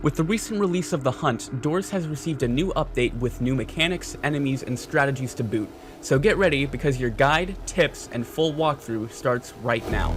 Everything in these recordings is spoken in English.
With the recent release of The Hunt, Doors has received a new update with new mechanics, enemies, and strategies to boot. So get ready because your guide, tips, and full walkthrough starts right now.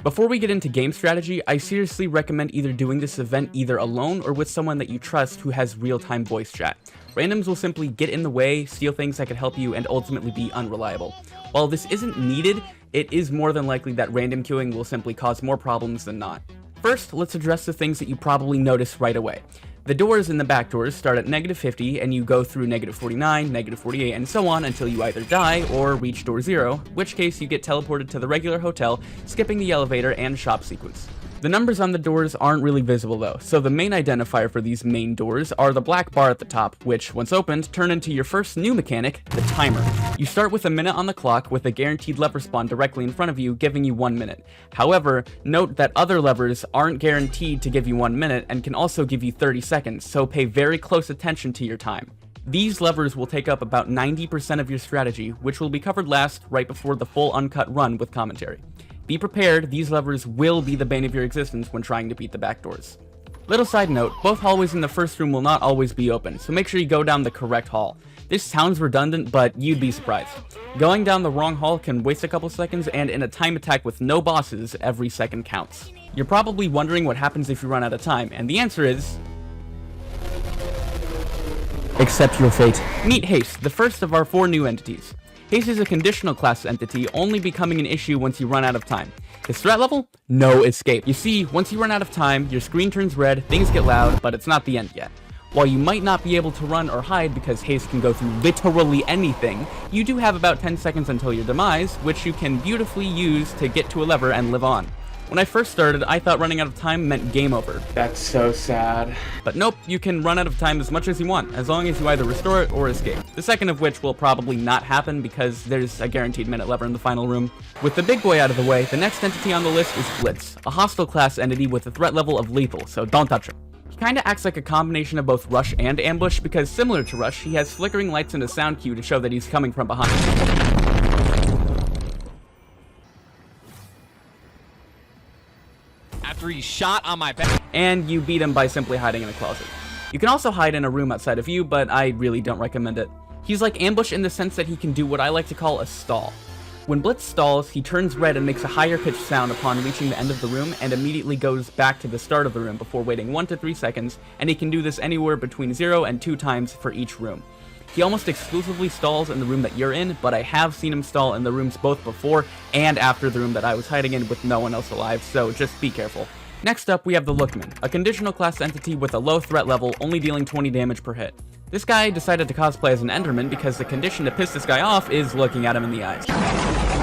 Before we get into game strategy, I seriously recommend either doing this event either alone or with someone that you trust who has real-time voice chat. Randoms will simply get in the way, steal things that could help you, and ultimately be unreliable. While this isn't needed, it is more than likely that random queuing will simply cause more problems than not. First, let's address the things that you probably notice right away. The doors in the back doors start at -50 and you go through -49, -48, and so on until you either die or reach door 0, in which case you get teleported to the regular hotel, skipping the elevator and shop sequence. The numbers on the doors aren't really visible though, so the main identifier for these main doors are the black bar at the top, which, once opened, turn into your first new mechanic, the timer. You start with a minute on the clock with a guaranteed lever spawn directly in front of you, giving you 1 minute. However, note that other levers aren't guaranteed to give you 1 minute and can also give you 30 seconds, so pay very close attention to your time. These levers will take up about 90% of your strategy, which will be covered last, right before the full uncut run with commentary. Be prepared, these levers will be the bane of your existence when trying to beat the back doors. Little side note, both hallways in the first room will not always be open, so make sure you go down the correct hall. This sounds redundant, but you'd be surprised. Going down the wrong hall can waste a couple seconds, and in a time attack with no bosses, every second counts. You're probably wondering what happens if you run out of time, and the answer is... accept your fate. Meet Haste, the first of our 4 new entities. Haste is a conditional class entity, only becoming an issue once you run out of time. His threat level? No escape. You see, once you run out of time, your screen turns red, things get loud, but it's not the end yet. While you might not be able to run or hide because Haste can go through literally anything, you do have about 10 seconds until your demise, which you can beautifully use to get to a lever and live on. When I first started, I thought running out of time meant game over. That's so sad. But nope, you can run out of time as much as you want, as long as you either restore it or escape. The second of which will probably not happen because there's a guaranteed minute lever in the final room. With the big boy out of the way, the next entity on the list is Blitz, a hostile class entity with a threat level of lethal, so don't touch him. He kinda acts like a combination of both rush and ambush because similar to rush, he has flickering lights and a sound cue to show that he's coming from behind. After he's shot on my back. And you beat him by simply hiding in a closet. You can also hide in a room outside of you, but I really don't recommend it. He's like ambush in the sense that he can do what I like to call a stall. When Blitz stalls, he turns red and makes a higher pitched sound upon reaching the end of the room and immediately goes back to the start of the room before waiting 1 to 3 seconds, and he can do this anywhere between 0 and 2 times for each room. He almost exclusively stalls in the room that you're in, but I have seen him stall in the rooms both before and after the room that I was hiding in with no one else alive, so just be careful. Next up, we have the Lookman, a conditional class entity with a low threat level, only dealing 20 damage per hit. This guy decided to cosplay as an Enderman because the condition to piss this guy off is looking at him in the eyes.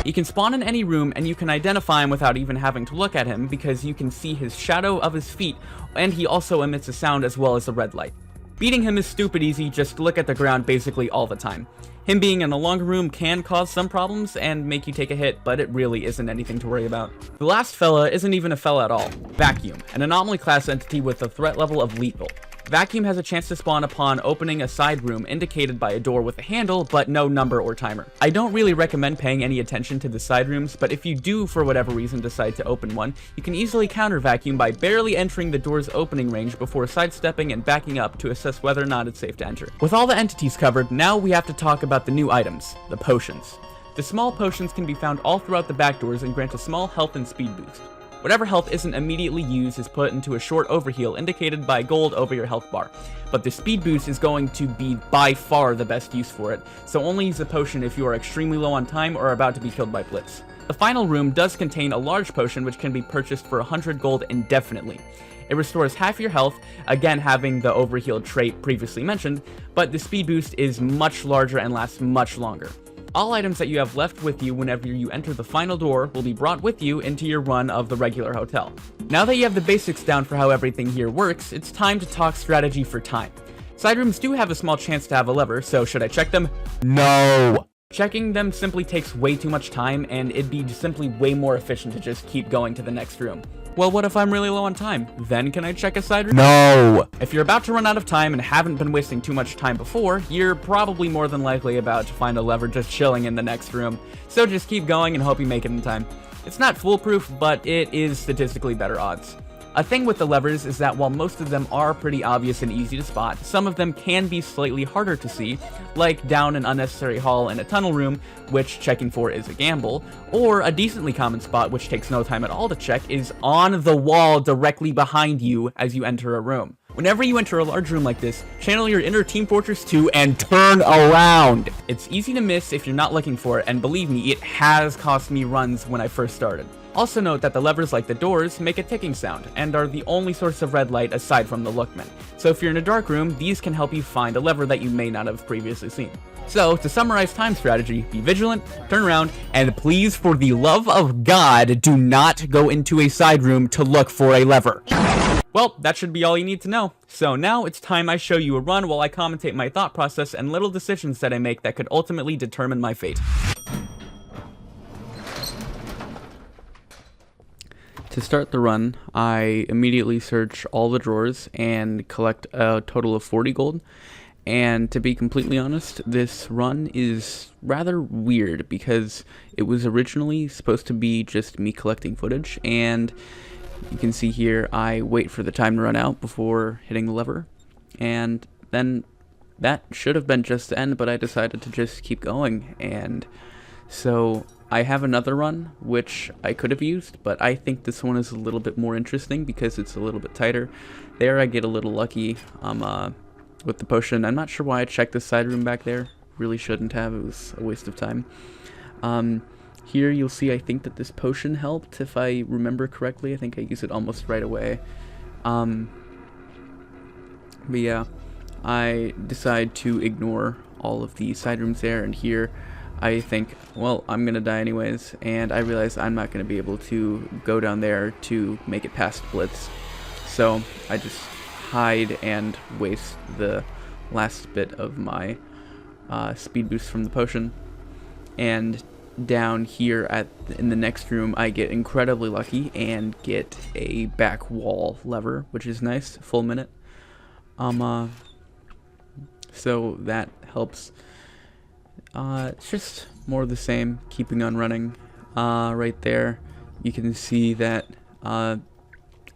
He can spawn in any room and you can identify him without even having to look at him because you can see his shadow of his feet, and he also emits a sound as well as a red light. Beating him is stupid easy, just look at the ground basically all the time. Him being in a longer room can cause some problems and make you take a hit, but it really isn't anything to worry about. The last fella isn't even a fella at all. Vacuum, an anomaly class entity with a threat level of lethal. Vacuum has a chance to spawn upon opening a side room indicated by a door with a handle, but no number or timer. I don't really recommend paying any attention to the side rooms, but if you do for whatever reason decide to open one, you can easily counter Vacuum by barely entering the door's opening range before sidestepping and backing up to assess whether or not it's safe to enter. With all the entities covered, now we have to talk about the new items, the potions. The small potions can be found all throughout the back doors and grant a small health and speed boost. Whatever health isn't immediately used is put into a short overheal indicated by gold over your health bar, but the speed boost is going to be by far the best use for it, so only use a potion if you are extremely low on time or about to be killed by Blitz. The final room does contain a large potion which can be purchased for 100 gold indefinitely. It restores half your health, again having the overheal trait previously mentioned, but the speed boost is much larger and lasts much longer. All items that you have left with you whenever you enter the final door will be brought with you into your run of the regular hotel. Now that you have the basics down for how everything here works, it's time to talk strategy for time. Side rooms do have a small chance to have a lever, so should I check them? No! Checking them simply takes way too much time, and it'd be simply way more efficient to just keep going to the next room. Well, what if I'm really low on time? Then can I check a side room? No! If you're about to run out of time and haven't been wasting too much time before, you're probably more than likely about to find a lever just chilling in the next room. So just keep going and hope you make it in time. It's not foolproof, but it is statistically better odds. A thing with the levers is that while most of them are pretty obvious and easy to spot, some of them can be slightly harder to see, like down an unnecessary hall in a tunnel room, which checking for is a gamble, or a decently common spot which takes no time at all to check is on the wall directly behind you as you enter a room. Whenever you enter a large room like this, channel your inner Team Fortress 2 and turn around! It's easy to miss if you're not looking for it, and believe me, it has cost me runs when I first started. Also note that the levers like the doors make a ticking sound, and are the only source of red light aside from the Lookman. So if you're in a dark room, these can help you find a lever that you may not have previously seen. So, to summarize time strategy, be vigilant, turn around, and please for the love of God, do not go into a side room to look for a lever. Well, that should be all you need to know. So now it's time I show you a run while I commentate my thought process and little decisions that I make that could ultimately determine my fate. To start the run, I immediately search all the drawers and collect a total of 40 gold. And to be completely honest, this run is rather weird because it was originally supposed to be just me collecting footage, and you can see here I wait for the time to run out before hitting the lever, and then that should have been just the end, but I decided to just keep going. And so I have another run which I could have used, but I think this one is a little bit more interesting because it's a little bit tighter. There I get a little lucky with the potion. I'm not sure why I checked the side room back there. Really shouldn't have. It was a waste of time. Here you'll see I think that this potion helped, if I remember correctly. I think I used it almost right away. But yeah, I decide to ignore all of the side rooms there, and here I think, well, I'm gonna die anyways, and I realize I'm not gonna be able to go down there to make it past Blitz. So I just hide and waste the last bit of my speed boost from the potion. And down here in the next room, I get incredibly lucky and get a back wall lever, which is nice, full minute. So that helps. It's just more of the same, keeping on running. Right there, you can see that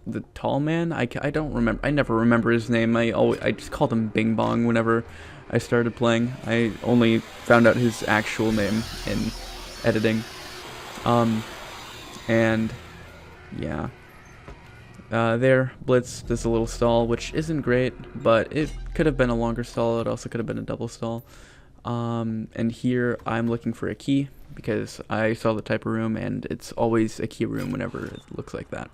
the tall man, I don't remember, I never remember his name. I just called him Bing Bong whenever I started playing. I only found out his actual name in editing. And yeah, there Blitz does a little stall, which isn't great, but it could have been a longer stall. It also could have been a double stall. And here I'm looking for a key because I saw the type of room, and it's always a key room whenever it looks like that.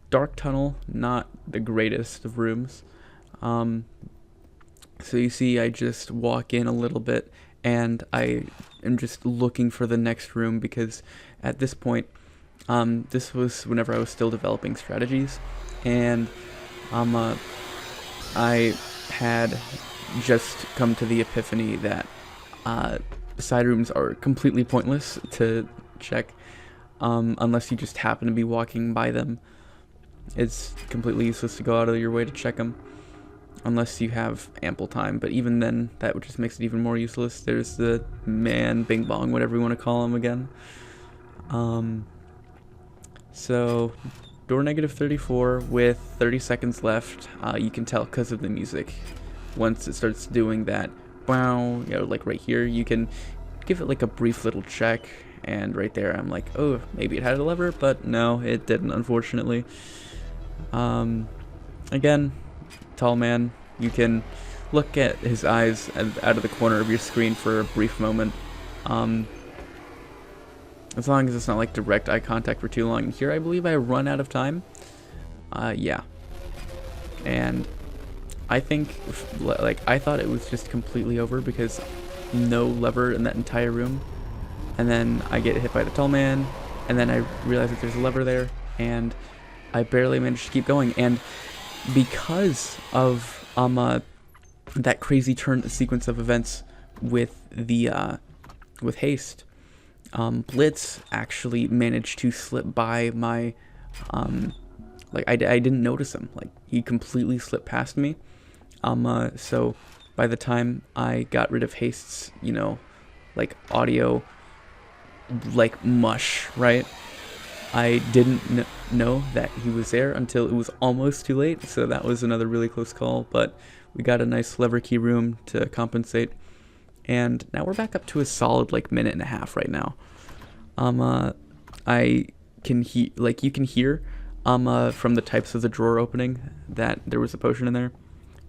Dark tunnel, not the greatest of rooms. So you see I just walk in a little bit, and I am just looking for the next room because at this point, this was whenever I was still developing strategies, and I had just come to the epiphany that side rooms are completely pointless to check unless you just happen to be walking by them. It's completely useless to go out of your way to check them unless you have ample time, but even then that just makes it even more useless. There's the man, Bing Bong, whatever you want to call him again. So door negative 34 with 30 seconds left. You can tell because of the music. Once it starts doing that, wow, you know, like right here, you can give it like a brief little check, and right there I'm like, oh, maybe it had a lever, but no, it didn't, unfortunately. Again, tall man, you can look at his eyes out of the corner of your screen for a brief moment, as long as it's not like direct eye contact for too long. And here I believe I run out of time. Yeah, and I think, like, I thought it was just completely over because no lever in that entire room. And then I get hit by the tall man, and then I realize that there's a lever there, and I barely managed to keep going. And because of that crazy turn sequence of events with the with Haste, Blitz actually managed to slip by my like I didn't notice him. Like, he completely slipped past me. So by the time I got rid of Haste's, like, audio, like, mush, right? I didn't know that he was there until it was almost too late, so that was another really close call, but we got a nice lever key room to compensate, and now we're back up to a solid like minute and a half right now. I can you can hear from the types of the drawer opening that there was a potion in there,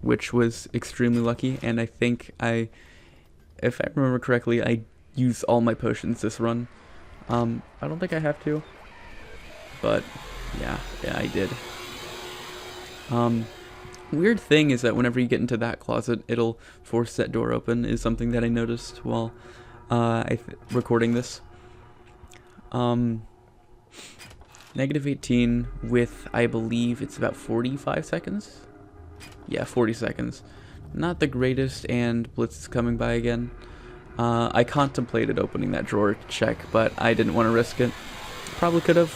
which was extremely lucky, and I think if I remember correctly, I used all my potions this run. I don't think I have to, but yeah, I did. Weird thing is that whenever you get into that closet, it'll force that door open, is something that I noticed while recording this. Negative 18 with, I believe it's about 45 seconds? Yeah, 40 seconds. Not the greatest, and Blitz is coming by again. I contemplated opening that drawer to check, but I didn't want to risk it. Probably could have,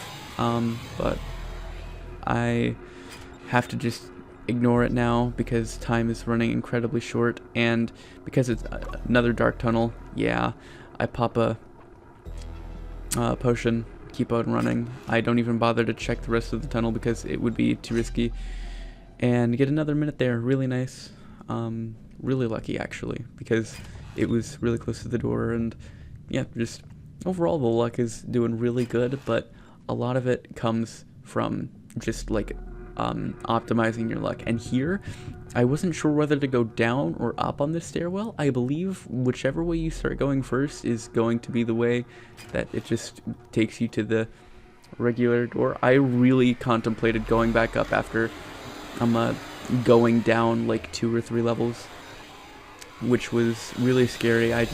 but I have to just ignore it now because time is running incredibly short, and because it's another dark tunnel, yeah, I pop a potion, keep on running. I don't even bother to check the rest of the tunnel because it would be too risky, and get another minute there. Really nice. Really lucky actually, because it was really close to the door, and yeah, just overall the luck is doing really good, but a lot of it comes from just like optimizing your luck. And here I wasn't sure whether to go down or up on this stairwell. I believe whichever way you start going first is going to be the way that it just takes you to the regular door. I really contemplated going back up after going down like 2 or 3 levels, which was really scary. I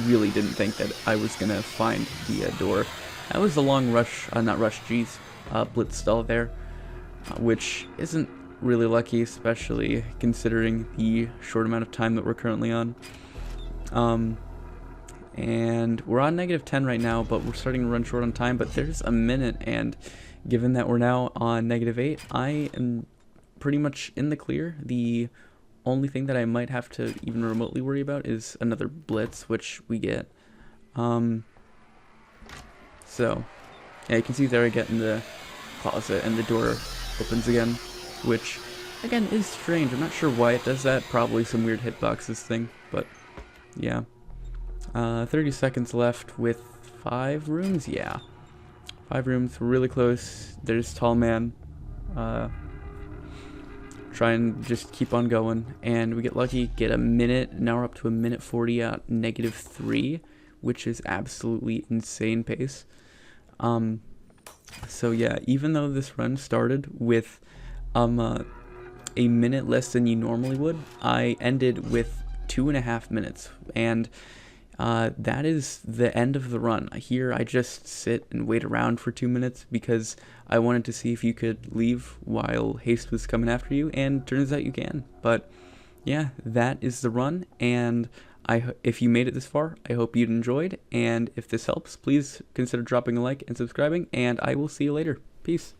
really didn't think that I was gonna find the door. That was a long Blitz stall there, which isn't really lucky, especially considering the short amount of time that we're currently on. And we're on negative 10 right now, but we're starting to run short on time, but there's a minute, and given that we're now on negative 8, I am pretty much in the clear. The only thing that I might have to even remotely worry about is another Blitz, which we get. So yeah, you can see there I get in the closet and the door opens again, which again is strange. I'm not sure why it does that. Probably some weird hitboxes thing, but yeah. 30 seconds left with 5 rooms. Yeah, 5 rooms, really close. There's Tall Man. Try and just keep on going, and we get lucky, get a minute. Now we're up to a minute 40 at negative 3, which is absolutely insane pace. So yeah, even though this run started with a minute less than you normally would, I ended with 2.5 minutes, and that is the end of the run. Here I just sit and wait around for 2 minutes because I wanted to see if you could leave while Haste was coming after you, and turns out you can. But yeah, that is the run, and if you made it this far, I hope you enjoyed, and if this helps, please consider dropping a like and subscribing, and I will see you later. Peace.